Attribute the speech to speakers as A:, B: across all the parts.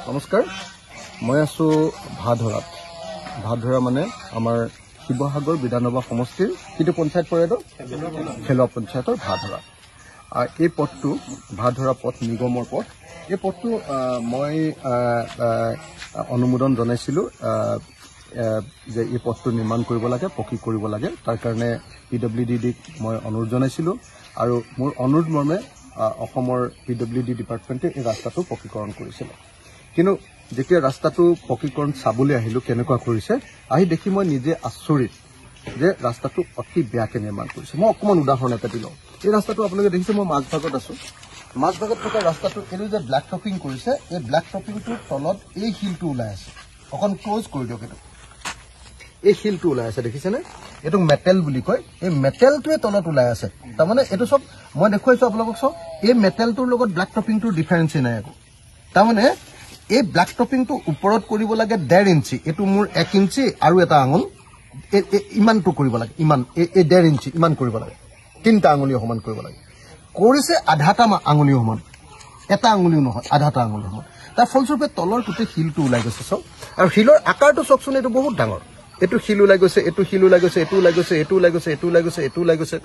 A: নমস্কাৰ মই আছো ভাধৰা মানে আমাৰ শিৱসাগৰ বিধানসভা সমষ্টিৰ কিটো পঞ্চায়ত পৰে তো খেলোৱা পঞ্চায়তৰ ভাধৰা এই পথটো ভাধৰা পথ নিগমৰ পথ এই পথটো মই অনুমোদন জনাইছিলো যে এই পথটো নিৰ্মাণ কৰিব লাগে পকী কৰিব লাগে তাৰ কাৰণে পিডব্লিউডিক মই অনুৰোধ জনাইছিলো আৰু মোৰ অনুৰোধ মৰ্মে অসমৰ পিডব্লিউডি ডিপাৰ্টমেণ্টে এই ৰাস্তাটো পকীকৰণ কৰিছিল কিন্তু যেতিয়া ৰাস্তাটো পকীকৰণ চাবলৈ আহিলো কেনেকুৱা কৰিছে আহি দেখি মই নিজে আচৰিত যে ৰাস্তাটো অতি বেয়াকে নিৰ্মাণ কৰিছে মই অকমান উদাহৰণ এটা দিলো এই ৰাস্তাটো আপোনালোকে দেখিছে মই মাজভাগত আছো মাজভাগত থকা ৰাস্তাটো এৰি যে ব্ল্যাক টপিং কৰিছে এই ব্ল্যাক টপিংটোৰ তলত এই হিলটো ওলাই আছে অকন ক্লোজ কৰি দিয়ক এইটো এই হিলটো ওলাই আছে দেখিছেনে এইটো মেটেল বুলি কয় এই মেটেলটোৱে তলত ওলাই আছে তাৰমানে এইটো সব মই দেখুৱাইছো আপোনালোকক সব এই মেটেলটোৰ লগত ব্ল্যাক টপিংটোৰ ডিফাৰেন্স নাই একো তাৰমানে এই ব্ল্যাক টপিংটো ওপৰত কৰিব লাগে 1.5 ইঞ্চি এটো মোৰ 1 ইঞ্চি আৰু এটা আঙুল ইমানটো কৰিব লাগে ইমান এই 1.5 ইঞ্চি ইমান কৰিব লাগে তিনটা আঙুলি সমান কৰিব লাগে কৰিছে আধাটা আঙুলি সমান এটা আঙুলিও নহয় আধাটা আঙুলি সমান তাৰ ফলস্বৰূপে তলৰ গোটেই হিলটো ওলাই গৈছে সব আৰু হিলৰ আকাৰটো চকচোন এইটো বহুত ডাঙৰ এটো হিল ওলাই গৈছে এটো হিল ওলাই গৈছে এটো ওলাই গৈছে এটো ওলাই গৈছে এটো ওলাই গৈছে এটো ওলাই গৈছে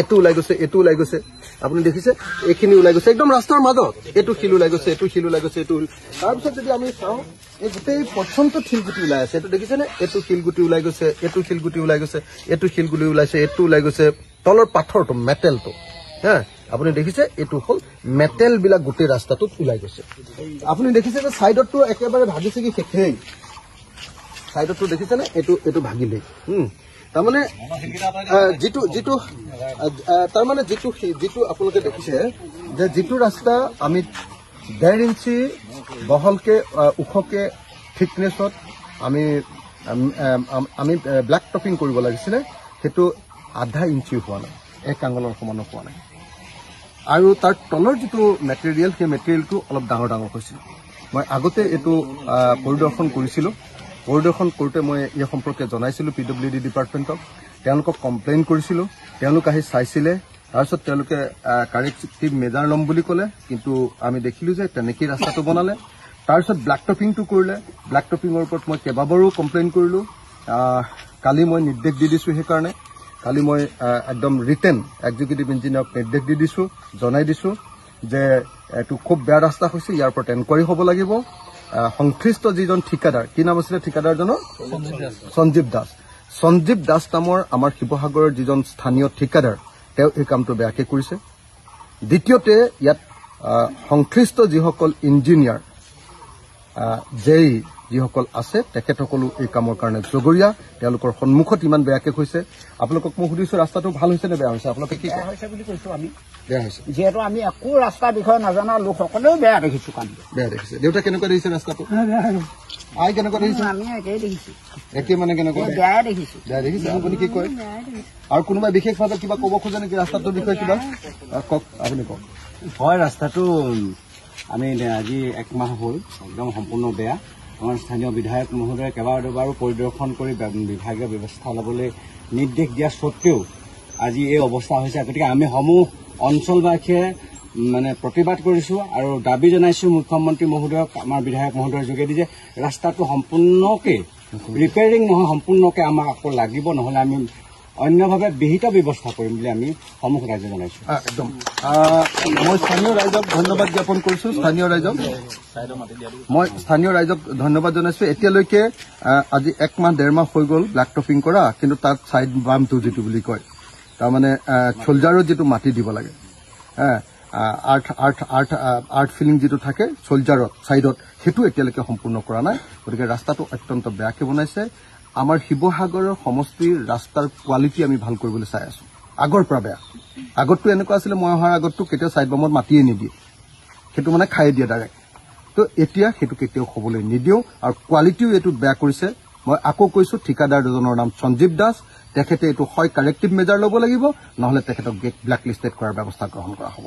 A: এটো ওলাই গৈছে এটো ওলাই গৈছে আপুনি দেখিছে এইখিনি ওলাই গৈছে একদম ৰাস্তাৰ মাজত এটো হিল ওলাই গৈছে এটো হিল ওলাই গৈছে এটো তাৰপিছত যদি আমি চাওঁ এই গোটেই পৰ্যন্ত হিলগুটি ওলাই আছে এটো দেখিছেনে এটো হিলগুটি ওলাই গৈছে এটো হিলগুটি ওলাই গৈছে এটো হিলগুটি ওলাইছে এটো ওলাই গৈছে তলৰ পাথৰটো মেটেলটো হ্যাঁ আপুনি দেখিছে এটো হল মেটেল বিলা গোটেই ৰাস্তাটোত ওলাই গৈছে আপুনি দেখিছে যে সাইডটো একেবাৰে ভাগিছে কি শেষেই সাইডটো দেখিছেনে এটো ভাগিলে তাৰমানে যেটো তাৰমানে যেটো আপোনালোকে দেখিছে যে যেটো ৰাস্তা আমি 1.5 ইঞ্চি বহলকে উখকে থিকনেছত আমি ব্ল্যাক টপিং কৰিব লাগিছিলে হেতু আধা ইঞ্চি হোৱা নাই এক আঙুলৰ সমান হোৱা নাই আৰু তাৰ তলৰ যেটো মেটেৰিয়েল সেই মেটেৰিয়েলটো অলপ ডাঙৰ হৈছিল মই আগতে এটো পৰিদৰ্শন কৰিছিলো পৰিদৰ্শন কৰোতে মই এই সম্পৰ্কে জনাইছিলো পিডব্লিউডি ডিপাৰ্টমেণ্টক তেওঁলোকক কমপ্লেইন কৰিছিলো তেওঁলোক আহি চাইছিলে তাৰপিছত তেওঁলোকে কাৰেক্টিভ মেজাৰ লম বুলি ক'লে কিন্তু আমি দেখিলো যে তেনেকি ৰাস্তাটো বনালে তাৰপিছত ব্ল্যাক টপিংটো কৰিলে ব্ল্যাক টপিংৰ ওপৰত মই কেবাবাৰো কমপ্লেইন কৰিলো কালি মই নিৰ্দেশ দি দিছো সেই কাৰণে কালি মই একদম ৰিটেন এক্সিকিউটিভ ইঞ্জিনিয়াৰক নিৰ্দেশ দি দিছো জনাই দিছো যে এটো খুব বেয়া ৰাস্তা হৈছে ইয়াৰ ওপৰত এনকুৱাৰী হ'ব লাগিব সংশ্লিষ্ট যিজন ঠিকাদাৰ কি নাম আছিল ঠিকাদাৰজনৰ সঞ্জীৱ দাস নামৰ আমাৰ শিৱসাগৰৰ যিজন স্থানীয় ঠিকাদাৰ তেওঁ এই কামটো বেয়াকে কৰিছে দ্বিতীয়তে ইয়াত সংশ্লিষ্ট যিসকল ইঞ্জিনিয়াৰ যেই যিসকল আছে তেখেতসকলো এই কামৰ কাৰণে জগৰীয়া তেওঁলোকৰ সন্মুখত ইমান বেয়াকে হৈছে আপোনালোকক মই সুধিছো ৰাস্তাটো ভাল হৈছে নে বেয়া হৈছে আপোনালোকে কি কৈছে বুলি কৈছো আমি বেয়া হৈছে যেহেতু আমি একো ৰাস্তা বিষয়ে নাজানা লোকসকলেও বেয়া দেখিছো কাম বেয়া দেখিছে দেউতা কেনেকুৱা দেখিছে ৰাস্তাটো আই কেনেকুৱা দেখিছে আমি একেই দেখিছো একে মানে কেনেকুৱা বেয়া দেখিছে আপুনি কি কয় আৰু কোনোবা বিশেষভাৱে কিবা ক'ব খোজে নেকি ৰাস্তাটোৰ বিষয়ে কিবা কওক আপুনি কওক
B: হয় ৰাস্তাটো আমি আজি এক মাহ হ'ল একদম সম্পূৰ্ণ বেয়া আমাৰ স্থানীয় বিধায়ক মহোদয়ে কেইবাবাৰো পৰিদৰ্শন কৰি বিভাগীয় ব্যৱস্থা ল'বলৈ নিৰ্দেশ দিয়া সত্ত্বেও আজি এই অৱস্থা হৈছে গতিকে আমি সমূহ অঞ্চলবাসীয়ে মানে প্ৰতিবাদ কৰিছো আৰু দাবী জনাইছো মুখ্যমন্ত্ৰী মহোদয়ক আমাৰ বিধায়ক মহোদয়ৰ যোগেদি যে ৰাস্তাটো সম্পূৰ্ণকে ৰিপেয়াৰিং নহয় সম্পূৰ্ণকে আমাক আকৌ লাগিব নহলে আমি অন্যভাৱে বিহিত ব্যৱস্থা কৰিম বুলি আমি সমূহ ৰাইজক জনাইছো
A: একদম মই স্থানীয় ৰাইজক ধন্যবাদ জ্ঞাপন কৰিছো মই স্থানীয় ৰাইজক ধন্যবাদ জনাইছো এতিয়ালৈকে আজি 1 মাহ 1.5 মাহ হৈ গ'ল ব্ল্যাক টপিং কৰা কিন্তু তাত সাইড বামটো যেটো বুলি কয় তাৰমানে সোলজাৰৰ যেটো মাটি দিব লাগে আৰ্ট ফিলিং যেটো থাকে সোলজাৰত সাইডত হেতু এতিয়ালৈকে সম্পূৰ্ণ কৰা নাই গতিকে ৰাস্তাটো অত্যন্ত বেয়াকে বনাইছে আমাৰ শিৱসাগৰৰ সমষ্টিৰ ৰাস্তাৰ কোৱালিটি আমি ভাল কৰিবলৈ চাই আছো আগৰ পৰা বেয়া আগতটো এনেকুৱা আছিল মই অহাৰ আগতটো কেতিয়া সাইড বামত মাটিয়ে নিদিয়ে হেতু মানে খাই দিয়ে ডাইৰেক্ট তো এতিয়া হেতু কেতিয়াও হ'বলৈ নিদিও আৰু কোৱালিটিও এটো বেয়া কৰিছে মই আকৌ কৈছো ঠিকাদাৰ দুজনৰ নাম সঞ্জীৱ দাস তেখেতে এটো হয় কাৰেক্টিভ মেজাৰ ল'ব লাগিব নহলে তেখেতক ব্ল্যাক লিষ্টেড কৰাৰ ব্যৱস্থা গ্ৰহণ কৰা হ'ব